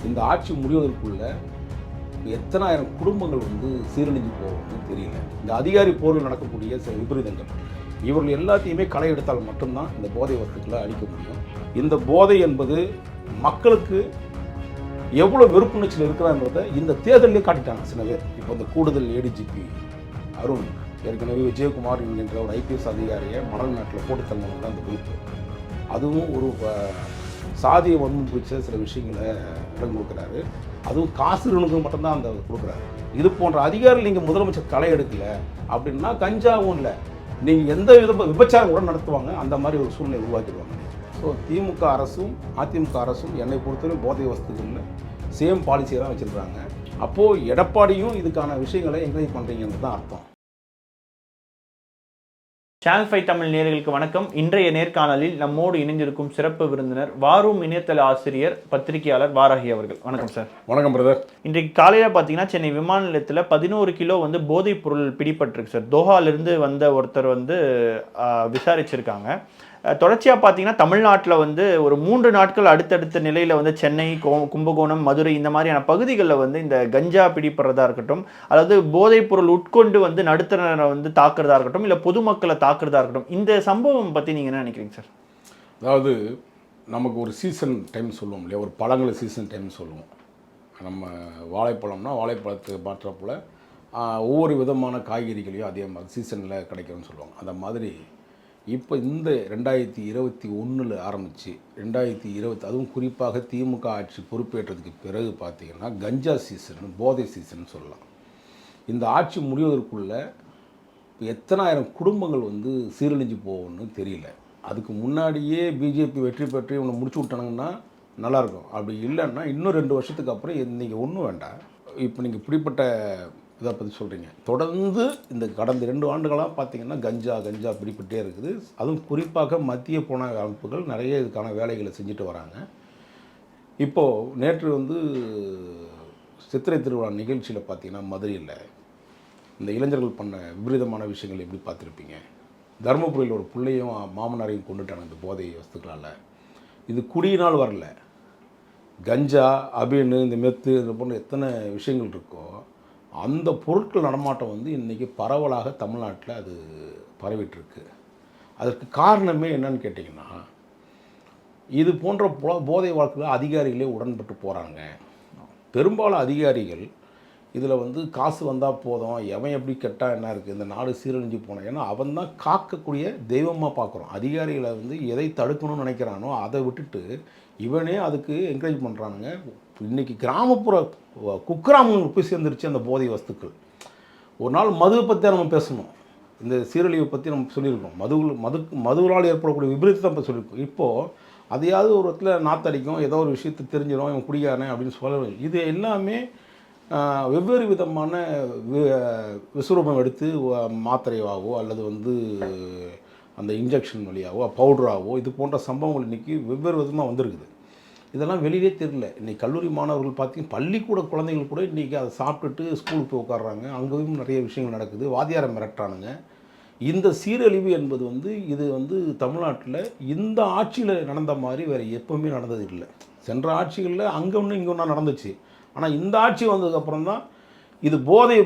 இந்த ஆட்சி முடிவதற்குள்ள எத்தனாயிரம் குடும்பங்கள் சீரழிஞ்சு போகும்னு தெரியல. இந்த அதிகாரி போரில் நடக்கக்கூடிய சில விபரீதங்கள் இவர்கள் எல்லாத்தையுமே களை எடுத்தால் மட்டும்தான் இந்த போதை வஸ்துக்களை அழிக்க முடியும். இந்த போதை என்பது மக்களுக்கு எவ்வளோ வெறுப்புணர்ச்சியில் இருக்கிறான்றதை இந்த தேர்தலிலே காட்டிட்டாங்க சில பேர். இப்போ இந்த கூடுதல் ஏடிஜிபி அருண், ஏற்கனவே விஜயகுமார் என்கின்ற ஒரு ஐபிஎஸ் அதிகாரியை மணல் நாட்டில் போட்டு தந்தவங்க தான் அந்த குறிப்பு. அதுவும் ஒரு சாதிய வன்மம் பிடிச்ச சில விஷயங்களை இடம் கொடுக்குறாரு. அதுவும் காசுகளுக்கு மட்டும்தான் அந்த கொடுக்குறாரு. இது போன்ற அதிகாரிகள் நீங்கள் முதலமைச்சர் களை எடுக்கல அப்படின்னா கஞ்சாவும் இல்லை, நீங்கள் எந்த விபச்சாரம் கூட நடத்துவாங்க, அந்த மாதிரி ஒரு சூழ்நிலை உருவாக்கிடுவாங்க. ஸோ திமுக அரசும் அதிமுக அரசும் என்னை பொறுத்தவரை போதை வஸ்துகளில் சேம் பாலிசியை தான் வச்சுருக்காங்க. அப்போது எடப்பாடியும் இதுக்கான விஷயங்களை என்கரேஜ் பண்ணுறீங்கன்னு தான் அர்த்தம். சேனல் 5 தமிழ் நேயர்களுக்கு வணக்கம். இன்றைய நேர்காணலில் நம்மோடு இணைந்திருக்கும் சிறப்பு விருந்தினர் வாரும் இணையதள ஆசிரியர் பத்திரிகையாளர் வாராகி அவர்கள். வணக்கம் சார். வணக்கம் பிரதர். இன்றைக்கு காலையில் பார்த்தீங்கன்னா சென்னை விமான நிலையத்தில் 11 கிலோ போதைப் பொருள் பிடிபட்டிருக்கு சார். தோஹாலிருந்து வந்த ஒருத்தர் விசாரிச்சிருக்காங்க. தொடர்ச்சியாக பார்த்தீங்கன்னா தமிழ்நாட்டில் ஒரு 3 நாட்கள் அடுத்தடுத்த நிலையில் சென்னை, கும்பகோணம், மதுரை இந்த மாதிரியான பகுதிகளில் இந்த கஞ்சா பிடிப்படுறதா இருக்கட்டும், அதாவது போதைப் பொருள் உட்கொண்டு நடுத்தரனை தாக்குறதா இருக்கட்டும், இல்லை பொதுமக்களை தாக்குறதா இருக்கட்டும், இந்த சம்பவம் பற்றி நீங்கள் என்ன நினைக்கிறீங்க சார்? அதாவது நமக்கு ஒரு சீசன் டைம் சொல்லுவோம் இல்லையா, ஒரு பழங்களை சீசன் டைம் சொல்லுவோம். நம்ம வாழைப்பழம்னா வாழைப்பழத்தை மாற்றப்போல் ஒவ்வொரு விதமான காய்கறிகளையும் அதே மாதிரி சீசனில் கிடைக்கும்னு சொல்லுவாங்க. அந்த மாதிரி இப்போ இந்த 2021 ஆரம்பித்து 2020, அதுவும் குறிப்பாக திமுக ஆட்சி பொறுப்பேற்றதுக்கு பிறகு பார்த்திங்கன்னா கஞ்சா சீசன், போதை சீசன் சொல்லலாம். இந்த ஆட்சி முடிவதற்குள்ள எத்தனாயிரம் குடும்பங்கள் சீரழிஞ்சு போகும்னு தெரியல. அதுக்கு முன்னாடியே பிஜேபி வெற்றி பெற்று இவனை முடிச்சு விட்டானுங்கன்னா நல்லாயிருக்கும். அப்படி இல்லைன்னா இன்னும் 2 வருஷத்துக்கு அப்புறம் நீங்கள் ஒன்றும் வேண்டாம். இப்போ நீங்கள் இப்படிப்பட்ட இதை பற்றி சொல்கிறீங்க. தொடர்ந்து இந்த கடந்த 2 ஆண்டுகளாக பார்த்திங்கன்னா கஞ்சா பிடிப்பட்டே இருக்குது. அதுவும் குறிப்பாக மத்திய புலனாய்வு அமைப்புகள் நிறைய இதுக்கான வேலைகளை செஞ்சுட்டு வராங்க. இப்போது நேற்று சித்திரை திருவிழா நிகழ்ச்சியில் பார்த்திங்கன்னா மதுரையில் இந்த இளைஞர்கள் பண்ண விபரீதமான விஷயங்கள் எப்படி பார்த்துருப்பீங்க. தருமபுரியில் ஒரு பிள்ளையும் மாமனாரையும் கொண்டுட்டாங்க இந்த போதை வஸ்துக்களால். இது குடியினால் வரல, கஞ்சா, அபின், இந்த மெத்து, இது போன்ற எத்தனை விஷயங்கள் இருக்கோ அந்த பொருட்கள் நடமாட்டம் இன்றைக்கி பரவலாக தமிழ்நாட்டில் அது பரவிட்டுருக்கு. அதற்கு காரணமே என்னன்னு கேட்டிங்கன்னா, இது போன்ற போதை வழக்கில் அதிகாரிகளே உடன்பட்டு போகிறாங்க. பெரும்பாலும் அதிகாரிகள் இதில் காசு வந்தால் போதும், எவன் எப்படி கெட்டால் என்ன இருக்குது, இந்த நாடு சீரழிஞ்சு போனோம். ஏன்னா அவன் தான் காக்கக்கூடிய தெய்வமாக பார்க்குறோம். அதிகாரிகளை எதை தடுக்கணும்னு நினைக்கிறானோ அதை விட்டுட்டு இவனே அதுக்கு என்கரேஜ் பண்ணுறானுங்க. இன்றைக்கி கிராமப்புற குக்கிராமங்களுக்கு போய் சேர்ந்துருச்சு அந்த போதை வஸ்துக்கள். ஒரு நாள் மதுவை பற்றி நம்ம பேசணும், இந்த சீரழிவை பற்றி நம்ம சொல்லியிருக்கோம். மதுவினால் ஏற்படக்கூடிய விபரீதத்தை நம்ம சொல்லியிருக்கோம். இப்போது அதையாவது ஒரு இடத்துல நாத்தடிக்கும், ஏதோ ஒரு விஷயத்தை தெரிஞ்சிடும், இவன் குடிக்காரனே அப்படின்னு சொல்ல. இது எல்லாமே வெவ்வேறு விதமான விஸ்வரூபம் எடுத்து மாத்திரையாகவோ அல்லது அந்த இன்ஜெக்ஷன் வழியாகவோ பவுடராகவோ இது போன்ற சம்பவங்கள் இன்றைக்கி வெவ்வேறு விதமாக வந்திருக்குது. இதெல்லாம் வெளியே தெரியல. இன்றைக்கி கல்லூரி மாணவர்கள் பார்த்திங்கன்னா பள்ளிக்கூட குழந்தைகள் கூட இன்றைக்கி அதை சாப்பிட்டுட்டு ஸ்கூலுக்கு போய் உட்காடுறாங்க. அங்கேயும் நிறைய விஷயங்கள் நடக்குது. வாத்தியாரை மிரட்டுறானுங்க. இந்த சீரழிவு என்பது இது தமிழ்நாட்டில் இந்த ஆட்சியில் நடந்த மாதிரி வேறு எப்போவுமே நடந்தது இல்லை. சென்ற ஆட்சிகளில் அங்கே ஒன்று இங்கே ஒன்றா நடந்துச்சு. ஆனால் இந்த ஆட்சி வந்ததுக்கப்புறம் தான் இது போதை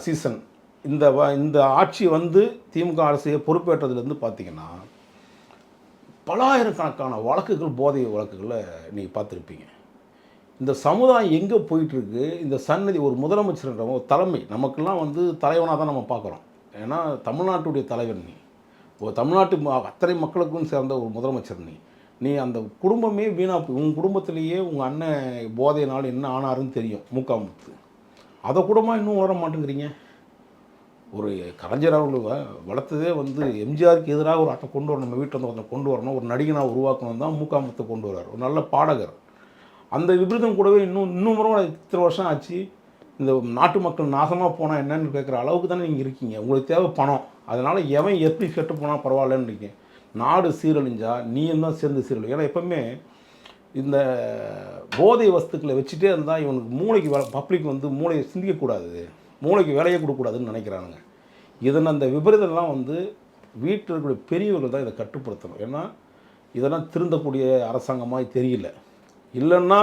சீசன். இந்த ஆட்சி திமுக அரசு பொறுப்பேற்றதுலேருந்து பார்த்திங்கன்னா பலாயிரக்கணக்கான வழக்குகள், போதை வழக்குகளை நீங்கள் பார்த்துருப்பீங்க. இந்த சமுதாயம் எங்கே போயிட்டுருக்கு, இந்த சன்னதி ஒரு முதலமைச்சர்ன்ற ஒரு தலைமை நமக்கெல்லாம் தலைவனாக தான் நம்ம பார்க்குறோம். ஏன்னா தமிழ்நாட்டுடைய தலைவர் நீ, ஒரு தமிழ்நாட்டு அத்தனை மக்களுக்கும் சேர்ந்த ஒரு முதலமைச்சர் நீ அந்த குடும்பமே வீணாக, உங்கள் குடும்பத்திலேயே உங்கள் அண்ணன் போதையினால் என்ன ஆனாருன்னு தெரியும், மூக்காமுத்து. அதை கூடமா இன்னும் உணர மாட்டேங்கிறீங்க. ஒரு கலைஞர் அவர்களை வளர்த்ததே எம்ஜிஆருக்கு எதிராக ஒரு ஆட்டம் கொண்டு வரணும், நம்ம வீட்டில் கொஞ்சம் கொண்டு வரணும், ஒரு நடிகனாக உருவாக்கணும் தான் மூக்காமுத்தை கொண்டு வர்றார். ஒரு நல்ல பாடகர். அந்த விபரீதம் கூடவே இன்னும் இத்தனை வருஷம் ஆச்சு. இந்த நாட்டு மக்கள் நாசமாக போனால் என்னன்னு கேட்குற அளவுக்கு தானே நீங்கள் இருக்கீங்க. உங்களுக்கு தேவை பணம். அதனால் எவன் எப்படி கெட்டு போனால் பரவாயில்லன்னு இருக்கீங்க. நாடு சீரழிஞ்சா நீயும் தான் சேர்ந்து சீரழி. ஏன்னா எப்போவுமே இந்த போதை வஸ்துக்களை வச்சுட்டே இருந்தால் இவனுக்கு மூளைக்கு பப்ளிக் மூளையை சிந்திக்கக்கூடாது, மூளைக்கு வேலையை கொடுக்கக்கூடாதுன்னு நினைக்கிறானுங்க. இதனை அந்த விபரீதம்லாம் வீட்டில் இருக்கக்கூடிய பெரியவர்கள் தான் இதை கட்டுப்படுத்தணும். ஏன்னா இதெல்லாம் திருந்தக்கூடிய அரசாங்கமாக தெரியல. இல்லைன்னா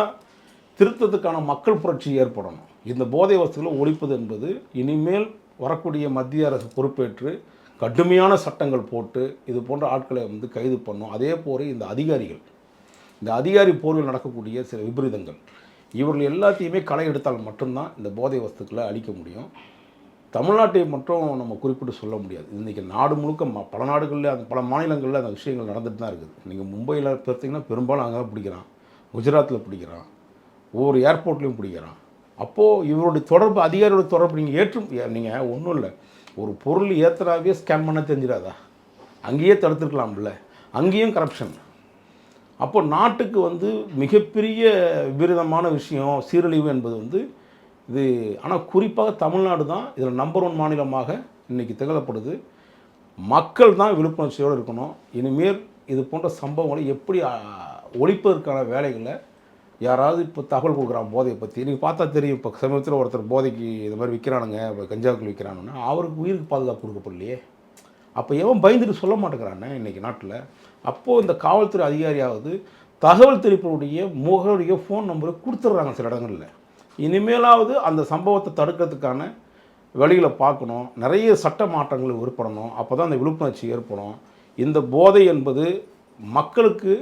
திருத்தத்துக்கான மக்கள் புரட்சி ஏற்படணும். இந்த போதை வஸ்துகளை ஒழிப்பது என்பது இனிமேல் வரக்கூடிய மத்திய அரசு பொறுப்பேற்று கடுமையான சட்டங்கள் போட்டு இது போன்ற ஆட்களை வந்து கைது பண்ணும். அதே போல் இந்த அதிகாரி போர்வில் நடக்கக்கூடிய சில விபரீதங்கள் இவர்கள் எல்லாத்தையுமே களை எடுத்தால் மட்டும்தான் இந்த போதை வஸ்துக்களை அழிக்க முடியும். தமிழ்நாட்டை மட்டும் நம்ம குறிப்பிட்டு சொல்ல முடியாது. இன்றைக்கி நாடு முழுக்க பல நாடுகளில் பல மாநிலங்களில் அந்த விஷயங்கள் நடந்துட்டு தான் இருக்குது. நீங்கள் மும்பையில் பார்த்தீங்கன்னா பெரும்பாலும் அங்கே தான் பிடிக்கிறான், குஜராத்தில் பிடிக்கிறான், ஒவ்வொரு ஏர்போர்ட்லேயும் பிடிக்கிறான். அப்போது இவருடைய தொடர்பு, அதிகாரியோட தொடர்பு நீங்கள் ஒன்றும் இல்லை, ஒரு பொருள் ஏத்தனாவே ஸ்கேன் பண்ண தெரிஞ்சிடாதா? அங்கேயே தடுத்துருக்கலாம்ல. அங்கேயும் கரப்ஷன். அப்போ நாட்டுக்கு வந்து மிகப்பெரிய விபரீதமான விஷயம் சீரழிவு என்பது வந்து இது. ஆனால் குறிப்பாக தமிழ்நாடு தான் இதில் நம்பர் 1 மாநிலமாக இன்றைக்கி திகழப்படுது. மக்கள் தான் விழிப்புணர்ச்சியோடு இருக்கணும். இனிமேல் இது போன்ற சம்பவங்களை எப்படி ஒழிப்பதற்கான வேலைகளை யாராவது இப்போ தகவல் கொடுக்குறான் போதையை பற்றி. நீங்கள் பார்த்தா தெரியும். இப்போ சமீபத்தில் ஒருத்தர் போதைக்கு இது மாதிரி விற்கிறானுங்க, இப்போ கஞ்சாவுக்கு விற்கிறானுன்னா அவருக்கு உயிருக்கு பாதுகாப்பு கொடுக்கப்படலையே. அப்போ எவன் பயந்துட்டு சொல்ல மாட்டேங்கிறானே இன்றைக்கி நாட்டில். அப்போது இந்த காவல்துறை அதிகாரியாவது தகவல் தெரிவிப்புடைய முகவரிய ஃபோன் நம்பரை கொடுத்துட்றாங்க சில இடங்களில். இனிமேலாவது அந்த சம்பவத்தை தடுக்கிறதுக்கான வழிகளை பார்க்கணும். நிறைய சட்ட மாற்றங்கள் ஏற்படணும். அப்போ தான் அந்த விழிப்புணர்ச்சி ஏற்படும். இந்த போதை என்பது மக்களுக்கு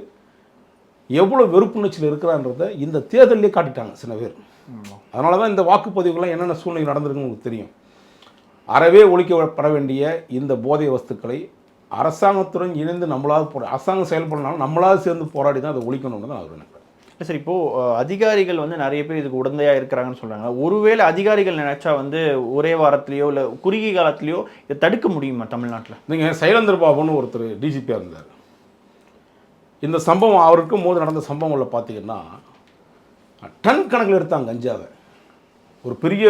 எவ்வளோ வெறுப்புணர்ச்சியில் இருக்கிறான்றதை இந்த தேர்தலே காட்டிட்டாங்க சில பேர். அதனால தான் இந்த வாக்குப்பதிவுகள்லாம் என்னென்ன சூழ்நிலை நடந்திருக்குன்னு உங்களுக்கு தெரியும். அறவே ஒழிக்கப்பட வேண்டிய இந்த போதை வஸ்துக்களை அரசாங்கத்துடன் இணைந்து நம்மளாவது அரசாங்கம் செயல்படனாலும் நம்மளாவது சேர்ந்து போராடி தான் அதை ஒழிக்கணும்னு தான் நான் நினைக்கிறேன். சரி, இப்போது அதிகாரிகள் வந்து நிறைய பேர் இதுக்கு உடந்தையாக இருக்கிறாங்கன்னு சொல்கிறாங்க. ஒருவேளை அதிகாரிகள் நினைச்சா வந்து ஒரே வாரத்துலேயோ இல்லை குறுகிய காலத்துலேயோ இதை தடுக்க முடியுமா தமிழ்நாட்டில்? நீங்கள் சைலேந்திர பாபுன்னு ஒருத்தர் டிஜிபியாக இருந்தார். இந்த சம்பவம் அவருக்கும் போது நடந்த சம்பவங்களில் பார்த்தீங்கன்னா டன் கணக்கில் எடுத்தாங்க கஞ்சாவை. ஒரு பெரிய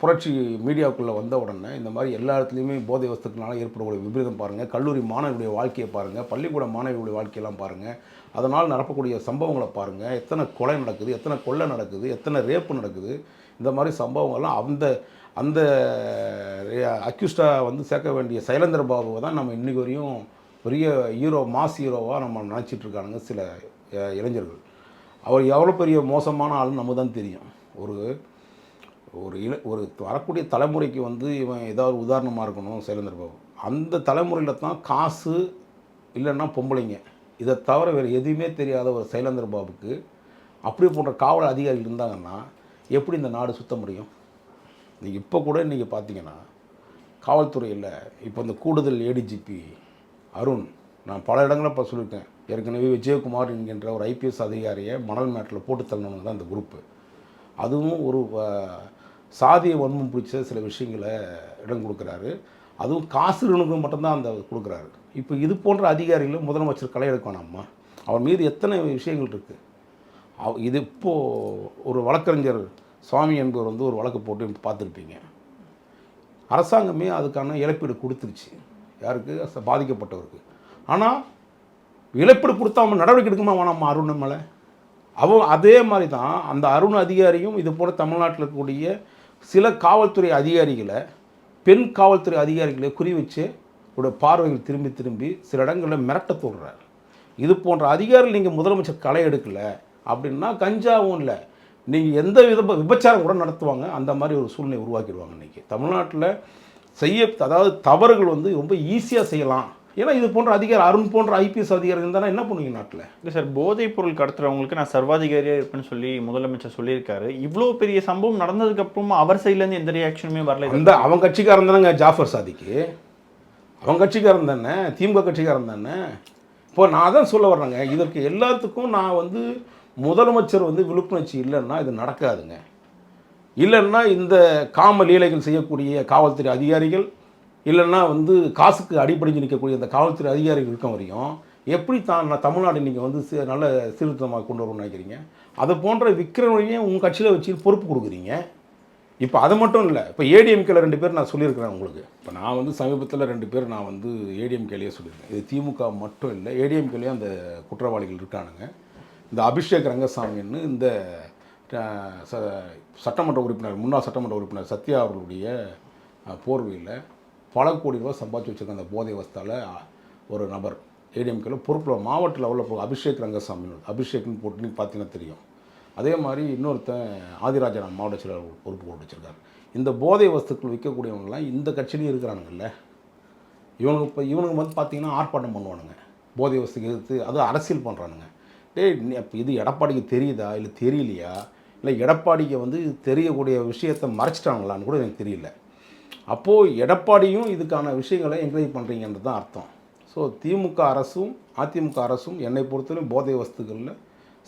புரட்சி மீடியாவுக்குள்ளே வந்த உடனே இந்த மாதிரி எல்லா இடத்துலையுமே போதை வஸ்துக்களால் ஏற்படக்கூடிய விபரீதம் பாருங்கள், கல்லூரி மாணவர்களுடைய வாழ்க்கையை பாருங்கள், பள்ளிக்கூட மாணவிகளுடைய வாழ்க்கையெல்லாம் பாருங்கள், அதனால் நடக்கக்கூடிய சம்பவங்களை பாருங்கள். எத்தனை கொலை நடக்குது, எத்தனை கொள்ளை நடக்குது, எத்தனை ரேப்பு நடக்குது. இந்த மாதிரி சம்பவங்கள்லாம் அந்த அக்யூஸ்டாக வந்து சேர்க்க வேண்டிய சைலேந்திர பாபுவை தான் நம்ம இன்றைக்கு வரையும் பெரிய ஹீரோ, மாஸ் ஹீரோவாக நம்ம நினச்சிட்ருக்கானுங்க சில இளைஞர்கள். அவர் எவ்வளோ பெரிய மோசமான ஆளுன்னு நம்ம தான் தெரியும். ஒரு வரக்கூடிய தலைமுறைக்கு வந்து இவன் ஏதாவது உதாரணமாக இருக்கணும் சைலேந்திர பாபு. அந்த தலைமுறையில் தான் காசு இல்லைன்னா பொம்பளைங்க, இதை தவிர வேறு எதுவுமே தெரியாத ஒரு சைலேந்திர பாபுக்கு அப்படி போன்ற காவல் அதிகாரிகள் இருந்தாங்கன்னா எப்படி இந்த நாடு சுத்த முடியும்? நீங்கள் இப்போ கூட நீங்கள் பார்த்தீங்கன்னா காவல்துறையில் இப்போ இந்த கூடுதல் ஏடிஜிபி அருண், நான் பல இடங்களில் இப்போ சொல்லியிருக்கேன், ஏற்கனவே விஜயகுமார் என்கின்ற ஒரு ஐபிஎஸ் அதிகாரியை மணல் மேட்டில் போட்டு தள்ளணுங்க தான் இந்த குரூப்பு. அதுவும் ஒரு சாதிய வன்மம் பிடிச்ச சில விஷயங்களை இடம் கொடுக்குறாரு. அதுவும் காசுகளுக்கு மட்டும்தான் அந்த கொடுக்குறாரு. இப்போ இது போன்ற அதிகாரிகளும் முதலமைச்சர் களை எடுக்க வேணாமா? அவன் மீது எத்தனை விஷயங்கள் இருக்குது. இது இப்போது ஒரு வழக்கறிஞர் சுவாமி என்பவர் வந்து ஒரு வழக்கு போட்டு பார்த்துருப்பீங்க. அரசாங்கமே அதுக்கான இழப்பீடு கொடுத்துருச்சு யாருக்கு, பாதிக்கப்பட்டவருக்கு. ஆனால் இழப்பீடு கொடுத்தா அவன் நடவடிக்கை எடுக்குமா வேணாமா அருண் மேலே? அதே மாதிரி தான் அந்த அருண் அதிகாரியும் இது போல தமிழ்நாட்டில் இருக்கக்கூடிய சில காவல்துறை அதிகாரிகளை, பெண் காவல்துறை அதிகாரிகளை குறி வச்சு ஒரு பார்வைகள் திரும்பி சில இடங்களில் மிரட்ட தோன்றார். இது போன்ற அதிகாரிகள் நீங்கள் முதலமைச்சர் களை எடுக்கலை அப்படின்னா கஞ்சாவும் இல்லை, நீங்கள் எந்த விபச்சாரம் கூட நடத்துவாங்க. அந்த மாதிரி ஒரு சூழ்நிலை உருவாக்கிடுவாங்க. இன்றைக்கி தமிழ்நாட்டில் அதாவது தவறுகள் வந்து ரொம்ப ஈஸியாக செய்யலாம். ஏன்னா இது போன்ற அதிகாரி, அருண் போன்ற ஐபிஎஸ் அதிகாரி இருந்தால் என்ன பண்ணுவீங்க நாட்டில்? இல்லை சார், போதைப் பொருள் கடத்துறவங்களுக்கு நான் சர்வாதிகாரியாக இருப்பேன்னு சொல்லி முதலமைச்சர் சொல்லியிருக்காரு. இவ்வளோ பெரிய சம்பவம் நடந்ததுக்கப்புறமா அவர் சைட்லேருந்து எந்த ரியாக்ஷனுமே வரல. அவன் கட்சிக்காரன் தானேங்க ஜாஃபர் சாதிக்கு, அவன் கட்சிக்காரன் தானே, திமுக கட்சிக்காரன் தானே. இப்போ நான் தான் சொல்ல வர்றேங்க, இதற்கு எல்லாத்துக்கும் நான் வந்து முதலமைச்சர் வந்து விழிப்புணர்ச்சி இல்லைன்னா இது நடக்காதுங்க. இல்லைன்னா இந்த காம லீலைகள் செய்யக்கூடிய காவல்துறை அதிகாரிகள், இல்லைன்னா வந்து காசுக்கு அடிப்படைஞ்சு நிற்கக்கூடிய இந்த காவல்துறை அதிகாரிகள் இருக்க வரையும் எப்படி நான் தமிழ்நாடு நீங்கள் வந்து நல்ல சீர்திருத்தமாக கொண்டு வரணும்னு நினைக்கிறீங்க? அதை போன்ற விற்கிறவனையும் உங்கள் கட்சியில் வச்சு பொறுப்பு கொடுக்குறீங்க. இப்போ அது மட்டும் இல்லை, இப்போ ஏடிஎம்கேல 2 பேர் நான் சொல்லியிருக்கிறேன் உங்களுக்கு. இப்போ நான் வந்து சமீபத்தில் 2 பேர் நான் வந்து ஏடிஎம்கேலேயே சொல்லியிருக்கேன். இது திமுக மட்டும் இல்லை, ஏடிஎம்கேலேயும் அந்த குற்றவாளிகள் இருக்கானுங்க. இந்த அபிஷேக் ரங்கசாமின்னு இந்த சட்டமன்ற உறுப்பினர், முன்னாள் சட்டமன்ற உறுப்பினர் சத்யா அவர்களுடைய போர்வையில் பல கோடி ரூபா சம்பாதிச்சு வச்சுருக்க அந்த போதை வஸ்தால் ஒரு நபர் ஏடிஎம்கேல பொறுப்பில் மாவட்ட லெவலில் அபிஷேக் ரங்கசாமி, அபிஷேக்னு போட்டு பார்த்தீங்கன்னா தெரியும். அதே மாதிரி இன்னொருத்தன் ஆதிராஜன் மாவட்ட செயலாளர் பொறுப்பு போட்டு வச்சிருக்காரு. இந்த போதை வஸ்துக்கள் விற்கக்கூடியவங்களாம் இந்த கட்சியிலையும் இருக்கிறானுங்கல்ல. இவனுங்க வந்து பார்த்தீங்கன்னா ஆர்ப்பாட்டம் பண்ணுவானுங்க, போதை வஸ்துக்கு எதிர்த்து. அதுவும் அரசியல் பண்ணுறானுங்க. அப்போ இது எடப்பாடிக்கு தெரியுதா இல்லை தெரியலையா, இல்லை எடப்பாடிக்கு வந்து தெரியக்கூடிய விஷயத்தை மறைச்சிட்டாங்களான்னு கூட எனக்கு தெரியல. அப்போது எடப்பாடியும் இதுக்கான விஷயங்களை என்கரேஜ் பண்ணுறீங்கன்றது தான் அர்த்தம். ஸோ திமுக அரசும் அதிமுக அரசும் என்னை பொறுத்தவரையும் போதை வஸ்துக்களில்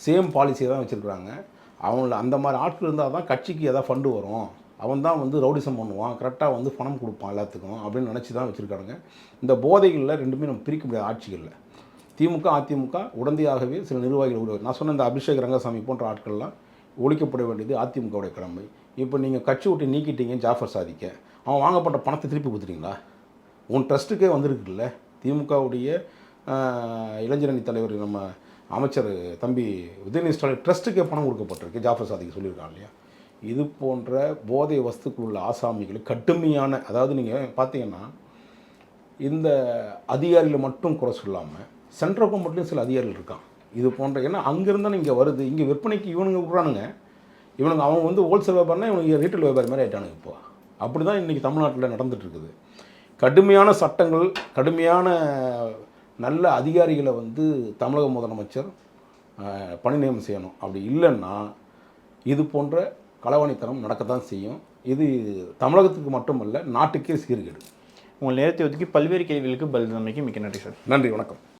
சேம் பாலிசியை தான் வச்சுருக்குறாங்க. அவங்கள அந்த மாதிரி ஆட்கள் இருந்தால் தான் கட்சிக்கு எதாவது ஃபண்டு வரும், அவன் தான் வந்து ரவுடிசம் பண்ணுவான், கரெக்டாக வந்து பணம் கொடுப்பான் எல்லாத்துக்கும் அப்படின்னு நினச்சி தான் வச்சுருக்காங்க. இந்த போதைகளில் ரெண்டுமே நம்ம பிரிக்க முடியாத ஆட்சிகளில் திமுக அதிமுக உடந்தையாகவே சில நிர்வாகிகள் உருவாங்க. நான் சொன்ன இந்த அபிஷேக் ரங்கசாமி போன்ற ஆட்கள்லாம் ஒழிக்கப்பட வேண்டியது அதிமுகவுடைய கடமை. இப்போ நீங்கள் கட்சி விட்டு நீக்கிட்டீங்க ஜாஃபர் சாதிக்க, அவன் வாங்கப்பட்ட பணத்தை திருப்பி கொடுத்துட்டீங்களா? உன் ட்ரஸ்ட்டுக்கே வந்திருக்குல்ல. திமுகவுடைய இளைஞரணி தலைவர் நம்ம அமைச்சர் தம்பி உதயநிதி ஸ்டாலின் ட்ரஸ்ட்டுக்கே பணம் கொடுக்கப்பட்டிருக்கு, ஜாஃபர் சாதிக்கு சொல்லியிருக்காங்க இல்லையா? இது போன்ற போதை வஸ்துக்கள் உள்ள ஆசாமிகள் கடுமையான, அதாவது நீங்கள் பார்த்தீங்கன்னா இந்த அதிகாரிகளை மட்டும் குறை சொல்லாமல் சென்ட்ரல் கவர்மெண்ட்லேயும் சில அதிகாரிகள் இருக்கான் இது போன்ற. ஏன்னா அங்கேருந்தானே இங்கே வருது, இங்கே விற்பனைக்கு இவனுங்க விட்றானுங்க. இவனுங்க அவங்க வந்து ஹோல்சேல் வியாபாரம்னா இவனுங்க ரீட்டைல் வியாபாரம் மாதிரி ஆகிட்டானுங்க. இப்போ அப்படி தான் இன்றைக்கி தமிழ்நாட்டில் நடந்துகிட்ருக்குது. கடுமையான சட்டங்கள், கடுமையான நல்ல அதிகாரிகளை வந்து தமிழக முதலமைச்சர் பணி நியமனம் செய்யணும். அப்படி இல்லைன்னா இது போன்ற களவாணித்தனம் நடக்கத்தான் செய்யும். இது தமிழகத்துக்கு மட்டுமல்ல, நாட்டுக்கே சீர்கேடு. உங்கள் நேரத்தை ஒதுக்கி பல்வேறு கேள்விகளுக்கு பதில் தந்தமைக்கு மிக்க நன்றி சார். நன்றி, வணக்கம்.